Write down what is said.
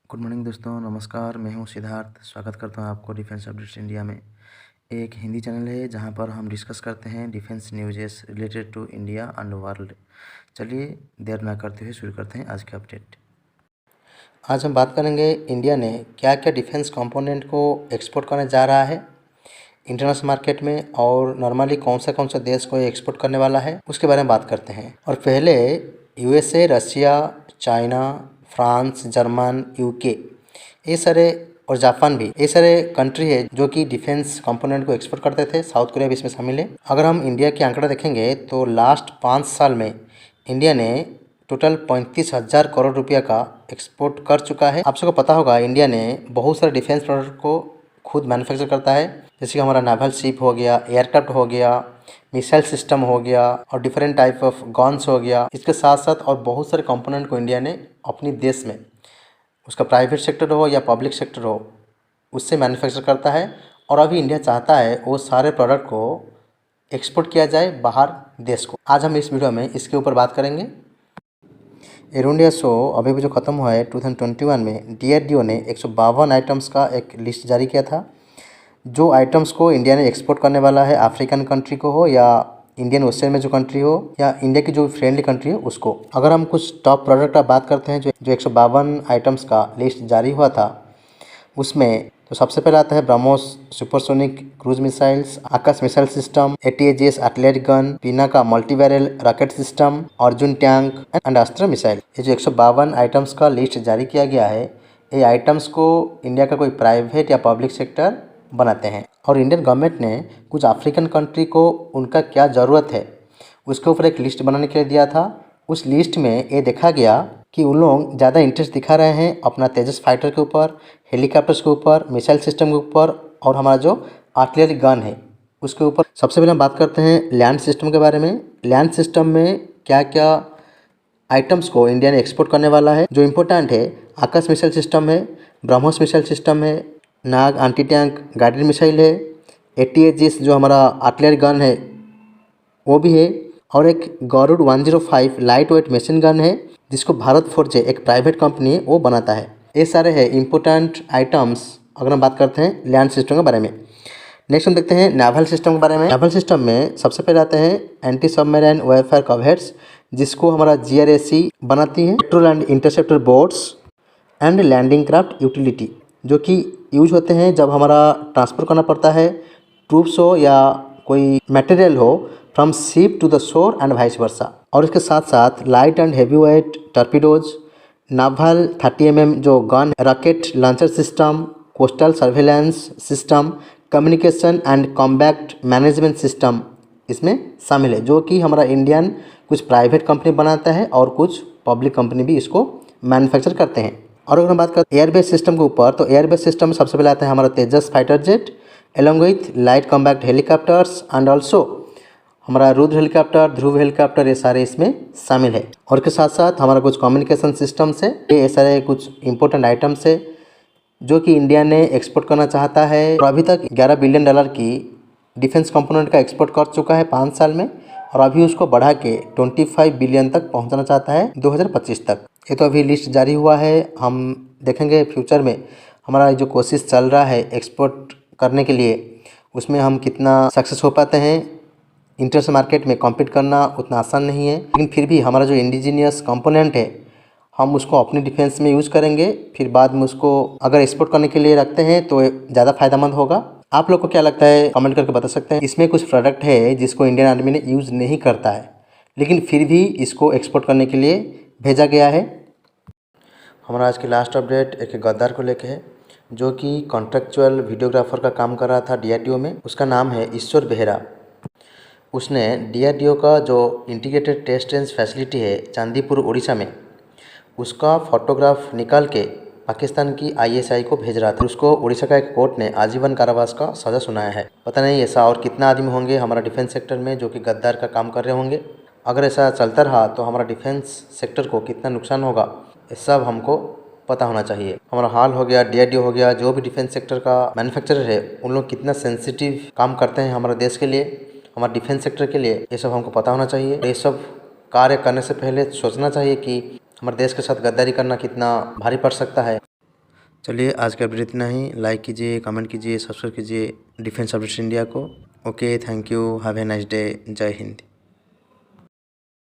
Good morning दोस्तों, नमस्कार। मैं हूं सिद्धार्थ। स्वागत करता हूं आपको डिफेंस अपडेट्स इंडिया में। एक हिंदी चैनल है जहां पर हम डिस्कस करते हैं defence news related to India and world. चलिए देर ना करते हुए शुरू करते हैं आज के अपडेट। आज हम बात करेंगे इंडिया ने क्या क्या डिफेंस कंपोनेंट को एक्सपोर्ट करने जा रहा है इंटरनेशनल मार्केट में, और नॉर्मली कौन सा देश को एक्सपोर्ट करने वाला है उसके बारे में बात करते हैं। और पहले USA, Russia, China, France, German, UK, ये सारे, और जापान भी, ये सारे कंट्री है जो कि डिफेंस कंपोनेंट को एक्सपोर्ट करते थे। साउथ कोरिया भी इसमें शामिल है। अगर हम इंडिया के आंकड़ा देखेंगे तो लास्ट 5 साल में इंडिया ने टोटल 35,000 करोड़ रुपया का एक्सपोर्ट कर चुका है। आप सबको पता होगा इंडिया ने बहुत सारे डिफेंस प्रोडक्ट को खुद मैन्युफैक्चर करता है, जैसे कि हमारा नावल शिप हो गया, एयरक्राफ्ट हो गया, मिसाइल सिस्टम हो गया, और डिफरेंट टाइप ऑफ गन्स हो गया। इसके साथ साथ और बहुत सारे कंपोनेंट को इंडिया ने अपनी देश में, उसका प्राइवेट सेक्टर हो या पब्लिक सेक्टर हो, उससे मैन्युफैक्चर करता है। और अभी इंडिया चाहता है वो सारे प्रोडक्ट को एक्सपोर्ट किया जाए बाहर देश को। आज हम इस वीडियो में इसके ऊपर बात करेंगे। एरो इंडिया शो अभी भी जो ख़त्म हुआ है 2021 में, डीआरडीओ ने 152 आइटम्स का एक लिस्ट जारी किया था, जो आइटम्स को इंडिया ने एक्सपोर्ट करने वाला है, अफ्रीकन कंट्री को हो या इंडियन ओशन में जो कंट्री हो या इंडिया की जो फ्रेंडली कंट्री हो उसको। अगर हम कुछ टॉप प्रोडक्ट का बात करते हैं जो 152 आइटम्स का लिस्ट जारी हुआ था, उसमें तो सबसे पहले आता है BrahMos supersonic cruise missiles, Akash missile system, ATAGS artillery gun, Pinaka multibarrel rocket system, Arjun tank and Astra missile. ये जो 152 आइटम्स का लिस्ट जारी किया गया है, ये आइटम्स को इंडिया का कोई प्राइवेट या पब्लिक सेक्टर बनाते हैं। और इंडियन गवर्नमेंट ने कुछ अफ्रीकन कंट्री को उनका क्या ज़रूरत है उसके ऊपर एक लिस्ट बनाने के लिए दिया था। उस लिस्ट में ये देखा गया कि उन लोग ज़्यादा इंटरेस्ट दिखा रहे हैं अपना तेजस फाइटर के ऊपर, हेलीकॉप्टर्स के ऊपर, मिसाइल सिस्टम के ऊपर, और हमारा जो आर्टिलरी गन है उसके ऊपर। सबसे पहले हम बात करते हैं लैंड सिस्टम के बारे में। लैंड सिस्टम में क्या क्या आइटम्स को इंडिया ने एक्सपोर्ट करने वाला है। जो इम्पोर्टेंट है, आकाश मिसाइल सिस्टम है, ब्रह्मोस मिसाइल सिस्टम है, नाग एंटी टैंक गाइडेड मिसाइल है, एटीएजीएस जो हमारा आर्टिलरी गन है वो भी है, और एक Garud 105 light weight machine gun है जिसको भारत फोर्ज एक प्राइवेट कंपनी है वो बनाता है। ये सारे हैं इम्पोर्टेंट आइटम्स अगर हम बात करते हैं लैंड सिस्टम के बारे में। नेक्स्ट हम देखते हैं नेवल सिस्टम के बारे में। नेवल सिस्टम में सबसे पहले आते हैं एंटी सबमरीन वारफेयर कॉर्वेट्स, जिसको हमारा जीआरएसी बनाती है, patrol and interceptor boats and landing craft utility, जो कि यूज होते हैं जब हमारा ट्रांसफ़र करना पड़ता है, ट्रूप्स हो या कोई मटेरियल हो, from ship to the shore and vice versa. और इसके साथ साथ light and heavy weight torpedoes, naval 30 mm जो gun, rocket launcher system, coastal surveillance system, communication and combat management system इसमें शामिल है, जो कि हमारा इंडियन कुछ प्राइवेट कंपनी बनाता है और कुछ पब्लिक कंपनी भी इसको मैन्युफैक्चर करते हैं। और अगर हम बात करें एयरबेस सिस्टम के ऊपर, तो एयरबेस सिस्टम में सबसे पहले आता है हमारा Tejas fighter jet along with light combat helicopters and also हमारा रुद्र हेलीकॉप्टर, ध्रुव हेलीकॉप्टर, ये सारे इसमें शामिल है। और इसके साथ साथ हमारा कुछ कम्युनिकेशन सिस्टम्स है, ये सारे कुछ इंपॉर्टेंट आइटम्स है जो कि इंडिया ने एक्सपोर्ट करना चाहता है। और अभी तक $11 बिलियन की डिफेंस कंपोनेंट का एक्सपोर्ट कर चुका है 5 साल में, और अभी उसको बढ़ा के 25 बिलियन तक पहुंचाना चाहता है 2025 तक। ये तो अभी लिस्ट जारी हुआ है, हम देखेंगे फ्यूचर में हमारा जो कोशिश चल रहा है एक्सपोर्ट करने के लिए, उसमें हम कितना सक्सेस हो पाते हैं। इंटरनेशनल मार्केट में कॉम्पीट करना उतना आसान नहीं है, लेकिन फिर भी हमारा जो इंडिजीनियस कंपोनेंट है हम उसको अपनी डिफेंस में यूज़ करेंगे, फिर बाद में उसको अगर एक्सपोर्ट करने के लिए रखते हैं तो ज़्यादा फायदेमंद होगा। आप लोग को क्या लगता है कमेंट करके बता सकते हैं। इसमें कुछ प्रोडक्ट है जिसको इंडियन आर्मी ने यूज़ नहीं करता है, लेकिन फिर भी इसको एक्सपोर्ट करने के लिए भेजा गया है। हमारा आज की लास्ट अपडेट एक गद्दार को लेके है, जो कि कॉन्ट्रेक्चुअल वीडियोग्राफर का काम कर रहा था डीआरडीओ में। उसका नाम है ईश्वर बेहरा। उसने डीआरडीओ का जो इंटीग्रेटेड टेस्ट रेंज फैसिलिटी है चांदीपुर उड़ीसा में, उसका फोटोग्राफ निकाल के पाकिस्तान की आईएसआई को भेज रहा था। उसको उड़ीसा का एक कोर्ट ने आजीवन कारावास का सज़ा सुनाया है। पता नहीं ऐसा और कितना आदमी होंगे हमारा डिफेंस सेक्टर में जो कि गद्दार का काम कर रहे होंगे। अगर ऐसा चलता रहा तो हमारा डिफेंस सेक्टर को कितना नुकसान होगा, ये सब हमको पता होना चाहिए। हमारा हाल हो गया, डीआरडीओ हो गया, जो भी डिफेंस सेक्टर का मैन्युफैक्चरर है, उन लोग कितना सेंसिटिव काम करते हैं हमारे देश के लिए, हमारे डिफेंस सेक्टर के लिए, ये सब हमको पता होना चाहिए। ये सब कार्य करने से पहले सोचना चाहिए कि हमारे देश के साथ गद्दारी करना कितना भारी पड़ सकता है। चलिए आज का अपडेट इतना ही। लाइक कीजिए, कमेंट कीजिए, सब्सक्राइब कीजिए डिफेंस अपडेट्स इंडिया को। Okay, thank you, have a nice day, जय हिंद।